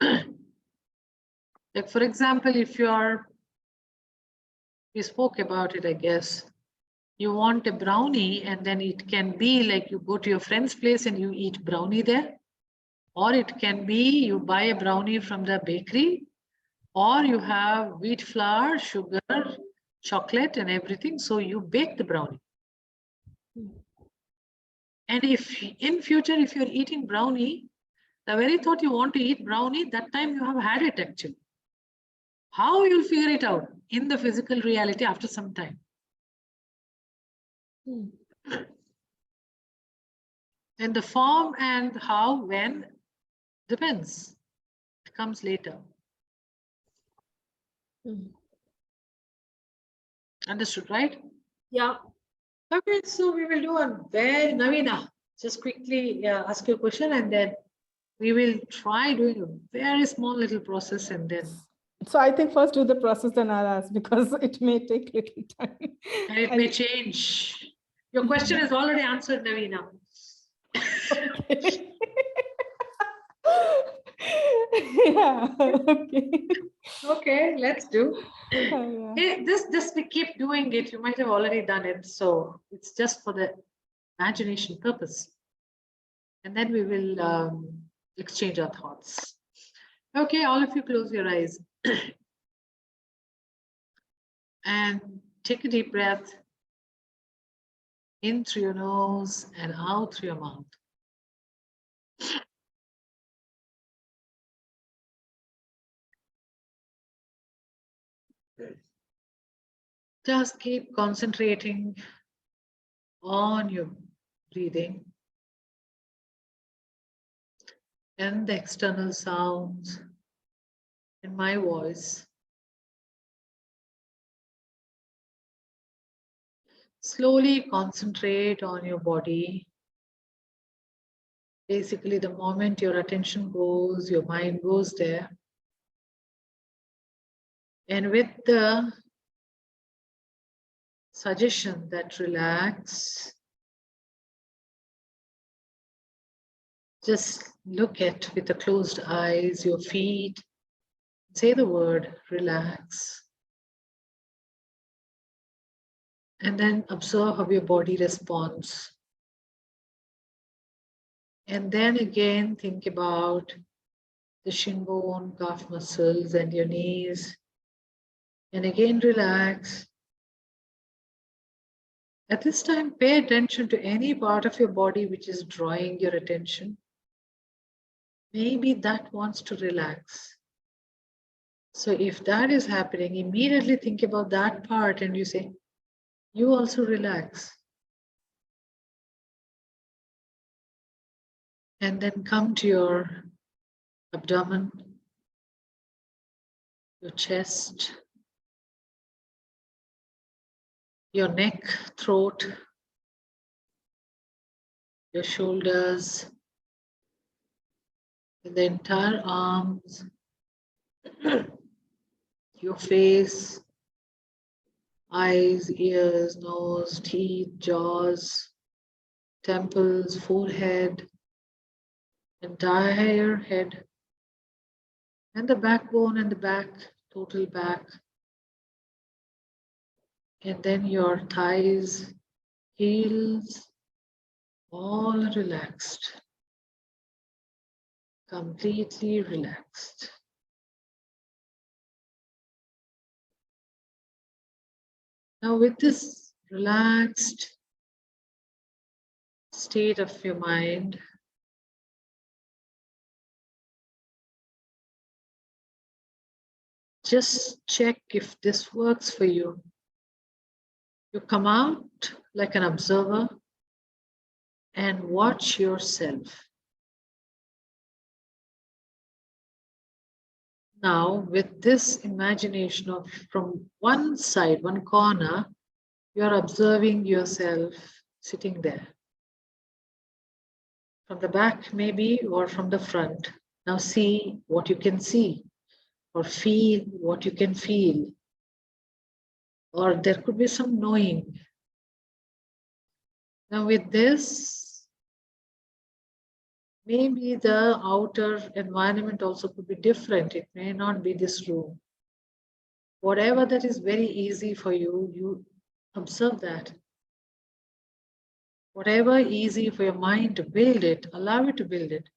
Like, for example, if we spoke about it, I guess, you want a brownie, and then it can be like you go to your friend's place and you eat brownie there, or it can be you buy a brownie from the bakery, or you have wheat flour, sugar, chocolate and everything, so you bake the brownie. And if in future, if you're eating brownie, the very thought you want to eat brownie, that time you have had it actually. How you'll figure it out in the physical reality after some time. And the form and how, when, depends. It comes later. Mhm. Understood, right? Yeah. Okay, so we will do a very, Navina, just quickly ask you a question, and then we will try doing a very small little process, and then So I think first do the process, then I'll ask, because it may take little time. and it may change. Your question is already answered, Navina. Okay. Yeah, okay. Okay, let's do. Yeah. Hey, this we keep doing it. You might have already done it, so it's just for the imagination purpose. And then we will exchange our thoughts. Okay, all of you close your eyes and take a deep breath in through your nose and out through your mouth. Just keep concentrating on your breathing and the external sounds in my voice. Slowly concentrate on your body. Basically, the moment your attention goes, your mind goes there. And with the suggestion that relax, just look at with the closed eyes, your feet, say the word relax. And then observe how your body responds. And then again, think about the shin bone, calf muscles, and your knees. And again, relax. At this time, pay attention to any part of your body which is drawing your attention. Maybe that wants to relax. So if that is happening, immediately think about that part and you say, you also relax. And then come to your abdomen, your chest, your neck, throat, your shoulders, and the entire arms, your face, eyes, ears, nose, teeth, jaws, temples, forehead, entire head, and the backbone and the back, total back. And then your thighs, heels, all relaxed, completely relaxed. Now with this relaxed state of your mind, just check if this works for you. You come out like an observer and watch yourself. Now, with this imagination of from one side, one corner, you are observing yourself sitting there. From the back, maybe, or from the front. Now see what you can see, or feel what you can feel. Or there could be some knowing. Now with this, maybe the outer environment also could be different. It may not be this room. Whatever that is very easy for you, you observe that. Whatever easy for your mind to build it, allow it to build it.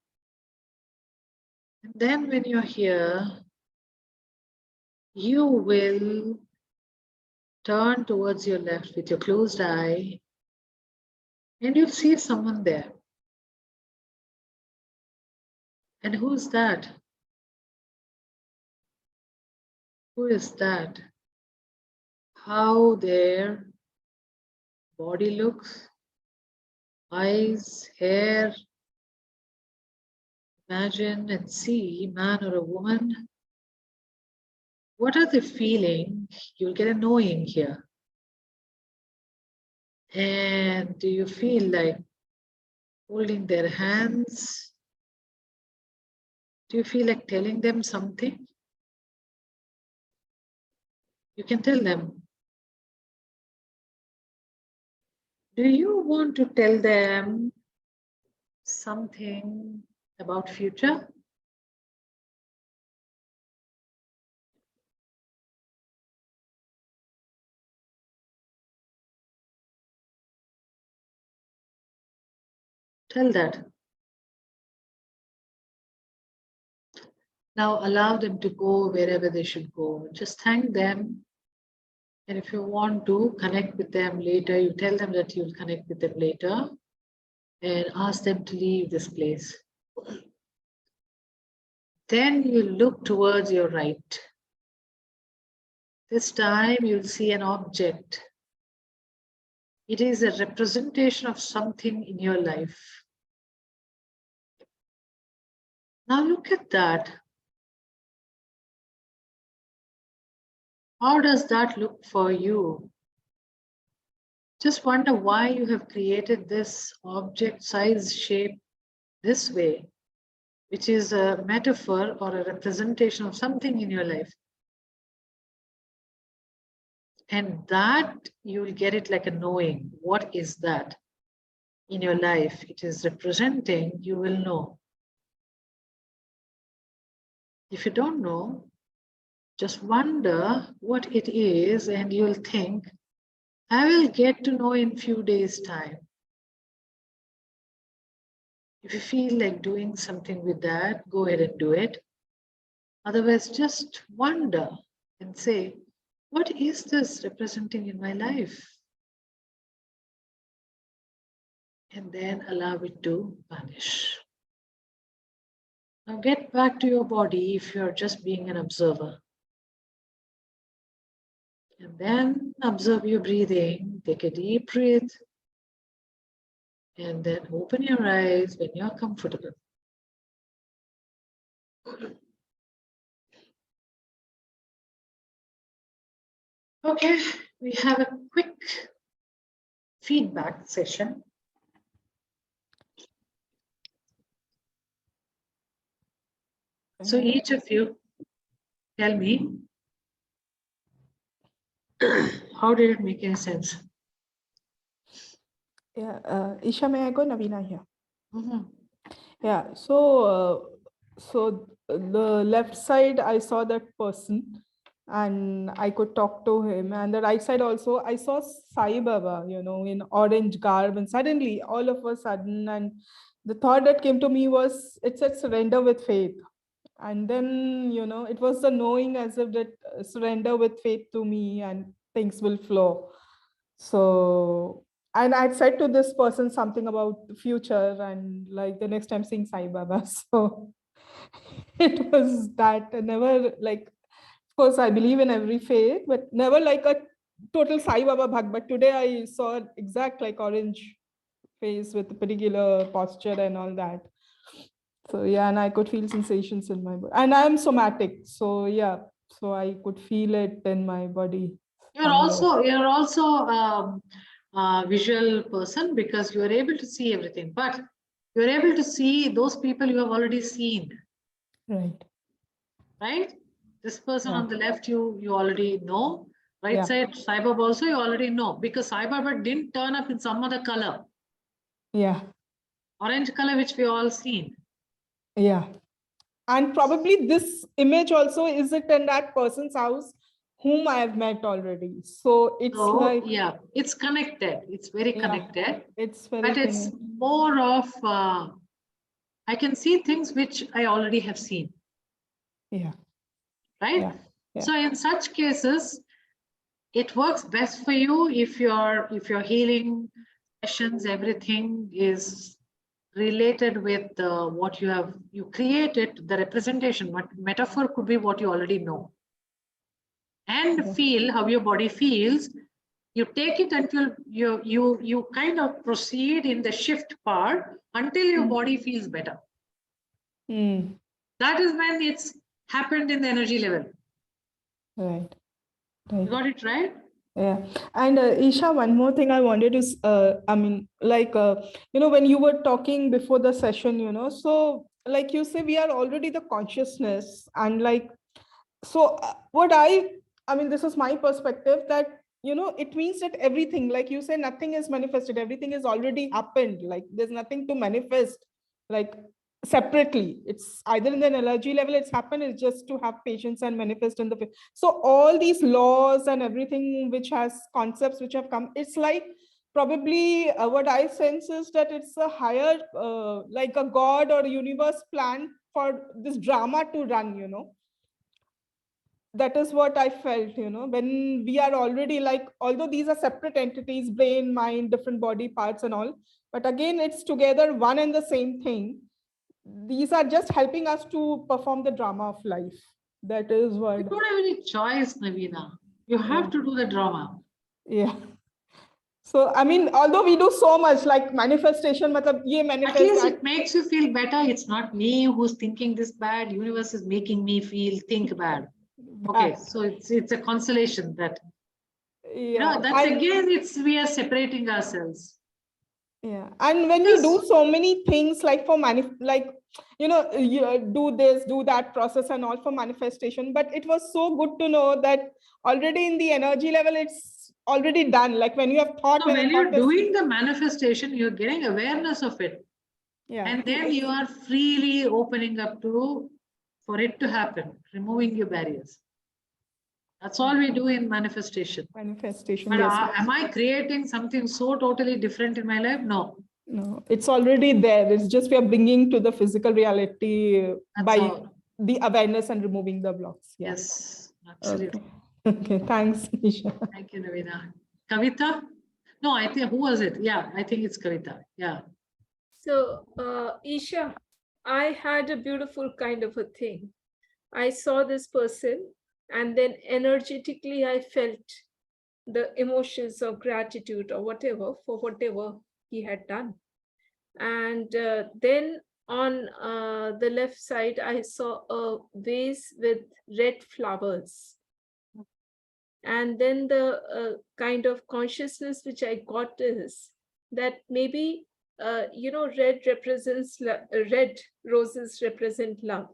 And then when you're here, you will turn towards your left with your closed eye, and you'll see someone there. And who's that? Who is that? How their body looks, eyes, hair. Imagine and see man or a woman. What are they feeling? You'll get a knowing here. And do you feel like holding their hands? Do you feel like telling them something? You can tell them. Do you want to tell them something about future? Tell that. Now allow them to go wherever they should go. Just thank them. And if you want to connect with them later, you tell them that you'll connect with them later and ask them to leave this place. Then you look towards your right. This time you'll see an object. It is a representation of something in your life. Now look at that. How does that look for you? Just wonder why you have created this object size shape this way, which is a metaphor or a representation of something in your life. And that you will get it like a knowing. What is that in your life? It is representing, you will know. If you don't know, just wonder what it is and you'll think, I will get to know in few days' time. If you feel like doing something with that, go ahead and do it. Otherwise, just wonder and say, what is this representing in my life? And then allow it to vanish. Now get back to your body if you're just being an observer. And then observe your breathing. Take a deep breath. And then open your eyes when you're comfortable. Okay, we have a quick feedback session. So each of you tell me, how did it make any sense? Yeah, Isha, may I go? Navina here. Mhm. Yeah, so the left side, I saw that person and I could talk to him. And the right side also, I saw Sai Baba, in orange garb. And suddenly, all of a sudden, and the thought that came to me was, it said surrender with faith. And then, it was the knowing as if that surrender with faith to me and things will flow. So, and I'd said to this person something about the future and like the next time seeing Sai Baba. So it was that never like, of course, I believe in every faith, but never like a total Sai Baba bhakt. But today I saw exact like orange face with a particular posture and all that. So yeah, and I could feel sensations in my body. And I'm somatic. So yeah, so I could feel it in my body. You're also a visual person because you're able to see everything, but you're able to see those people you have already seen. Right. Right? This person Yeah. on the left, you already know. Right Yeah. side, Sai Baba also you already know because Sai Baba didn't turn up in some other color. Yeah. Orange color, which we all seen. Yeah. And probably this image also is it in that person's house whom I have met already. So it's like, yeah, it's connected. It's very connected. It's very But it's more of, I can see things which I already have seen. Yeah. Right? Yeah. Yeah. So in such cases, it works best for you if your healing sessions, everything is related with what you created, the representation. What metaphor could be what you already know. And feel how your body feels You take it until you kind of proceed in the shift part until your body feels better. Mm. That is when it's happened in the energy level. Right. You Right. got it right? Yeah. And Isha, one more thing I wanted to, I mean, like, when you were talking before the session, so like you say, we are already the consciousness, and like, so what I mean, this is my perspective that, it means that everything, like you say, nothing is manifested, everything is already happened. Like there's nothing to manifest, like separately. It's either in the energy level, it's happened, it's just to have patience and manifest in the. So all these laws and everything which has concepts which have come, it's like probably what I sense is that it's a higher, like a God or universe plan for this drama to run. That is what I felt, when we are already like, although these are separate entities, brain, mind, different body parts and all, but again, it's together one and the same thing. These are just helping us to perform the drama of life. That is You what, don't have any choice, Navina. You have to do the drama. yeah. So, I mean, although we do so much like manifestation, ye At manifest least that. it makes you feel better. It's not me who's thinking this bad. Universe is making me think bad. Okay, so it's a consolation that, Yeah. that's And, again, we are separating ourselves. yeah. And when we do so many things like for you do this, do that process and all for manifestation, but it was so good to know that already in the energy level, it's already done. Like when you have thought, So when a you're thought is, doing the manifestation, you're getting awareness of it. yeah. And then you are freely opening up for it to happen, removing your barriers. That's all we do in manifestation. Manifestation, But yes. am I creating something so totally different in my life? No. No, it's already there. It's just we are bringing to the physical reality That's by all. the awareness and removing the blocks. Yeah. Yes, absolutely. Okay. Thanks, Isha. Thank you, Navina. Kavita? No, I think, who was it? Yeah, I think it's Kavita. Yeah. So, Isha, I had a beautiful kind of a thing. I saw this person, and then energetically, I felt the emotions of gratitude or whatever for whatever he had done. And then on the left side, I saw a vase with red flowers. And then the kind of consciousness which I got is that maybe, red roses represent love.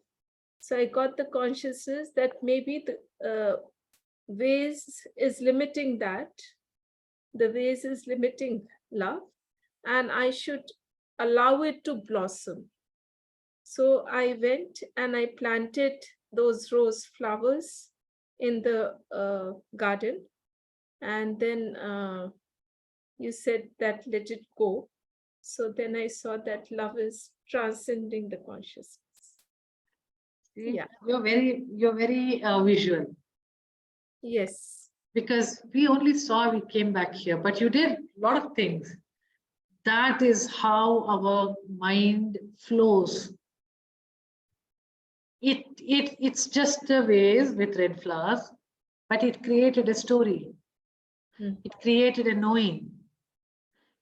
So I got the consciousness that maybe the vase is limiting that. The vase is limiting love, and I should allow it to blossom. So I went and I planted those rose flowers in the garden. And then you said that let it go. So then I saw that love is transcending the consciousness. See, Yeah. You're very visual, Yes. because we only saw, we came back here, but you did a lot of things. That is how our mind flows. It's just a vase with red flowers, but it created a story. It created a knowing.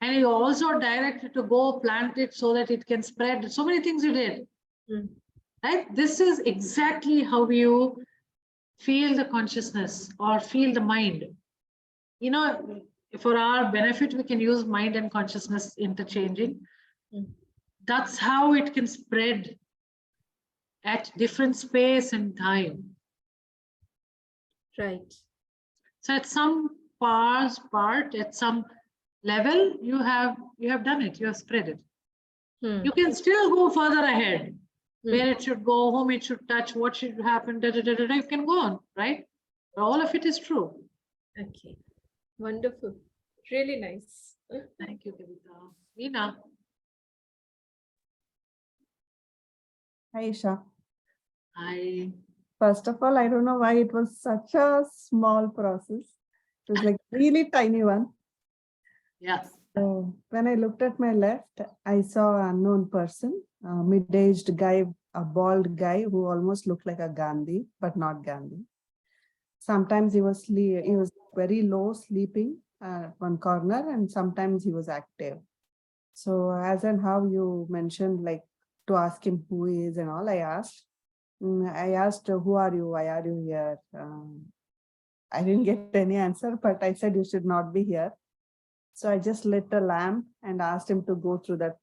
And you also directed to go plant it so that it can spread. So many things you did. Right? This is exactly how you feel the consciousness or feel the mind. For our benefit, we can use mind and consciousness interchanging. That's how it can spread at different space and time. Right. So at some part, at some level, you have done it, you have spread it. You can still go further ahead, where it should go, whom it should touch, what should happen, you can go on, right? All of it is true. Okay. Wonderful. Really nice. Thank you, Kavita. Meena. Hi, Isha. Hi. First of all, I don't know why it was such a small process. It was like really tiny one. Yes. So when I looked at my left, I saw an unknown person, a mid-aged guy, a bald guy who almost looked like a Gandhi, but not Gandhi. Sometimes he was very low sleeping, one corner, and sometimes he was active. So as and how you mentioned, like to ask him who he is and all, I asked, who are you? Why are you here? I didn't get any answer, but I said you should not be here. So I just lit a lamp and asked him to go through that,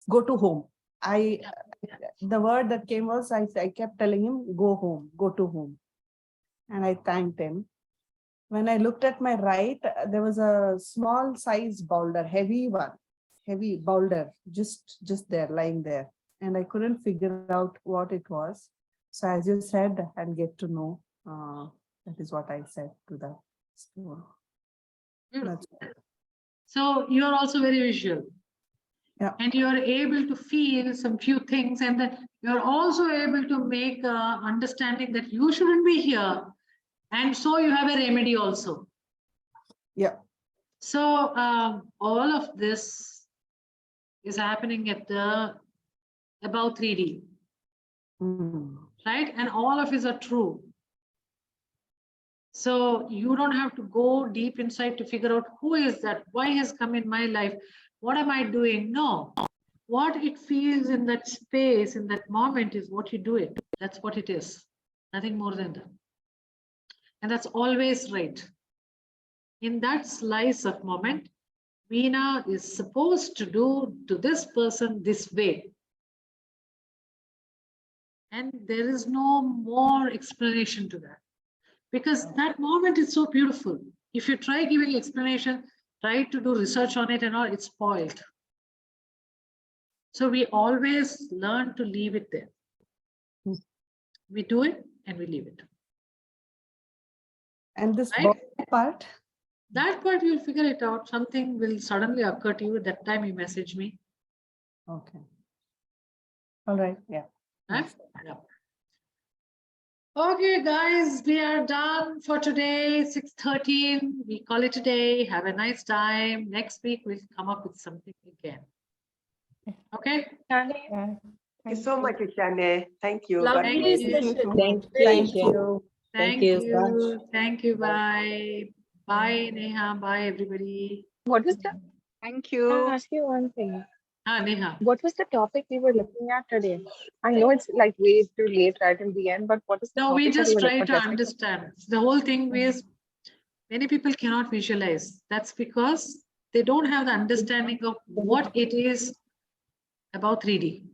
go to home. The word that came was, I kept telling him, go home, go to home. And I thanked him. When I looked at my right, there was a small size boulder, heavy boulder, just there, lying there. And I couldn't figure out what it was. So as you said, and get to know, that is what I said to that. So, that's So you are also very visual. Yeah. And you are able to feel some few things, and then you're also able to make understanding that you shouldn't be here. And so you have a remedy also. Yeah. So all of this is happening at the above 3D, right? And all of it are true. So you don't have to go deep inside to figure out who is that, why has come in my life, what am I doing? No, what it feels in that space, in that moment is what you do it. That's what it is, nothing more than that. And that's always right. In that slice of moment, Veena is supposed to do to this person this way. And there is no more explanation to that. Because that moment is so beautiful. If you try giving explanation, try to do research on it and all, it's spoiled. So we always learn to leave it there. We do it and we leave it. And this Right? part, That part you'll figure it out. Something will suddenly occur to you. At that time you message me. okay. All right, yeah. Right? Yeah. Okay, guys, we are done for today, 6:13. We call it a day. Have a nice time. Next week, we'll come up with something again. Okay? Yeah. Thank you so much, Ishane. Thank you. Lovely Thank you. session. Thank Thank you. you. Thank Thank you. you. Thank you. Bye. Bye, Neha. Bye, everybody. What was the, Thank can I you. ask you one thing? Neha. What was the topic we were looking at today? I know it's like way too late right in the end, but what is the No, topic we that just we were try to addressing? understand. The whole thing is many people cannot visualize. That's because they don't have the understanding of what it is about 3D.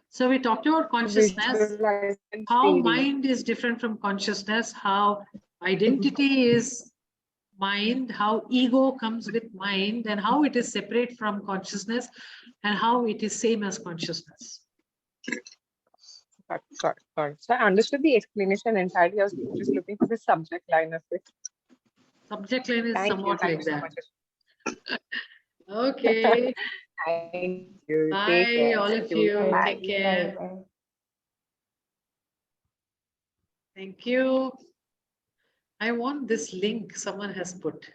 So we talked about consciousness, Visualize and how 3D. mind is different from consciousness, how identity is mind, how ego comes with mind, and how it is separate from consciousness, and how it is same as consciousness. Got it. So I understood the explanation entirely. I was just looking for the subject line of it. Subject line is Thank you. somewhat Thank like you so that. much. Okay. Thank you. Bye, Take care. all of you. Bye. Take care. Bye. Thank you. I want this link someone has put.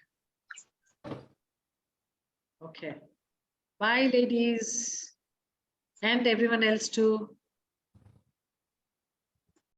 Okay. Bye, ladies. And everyone else too.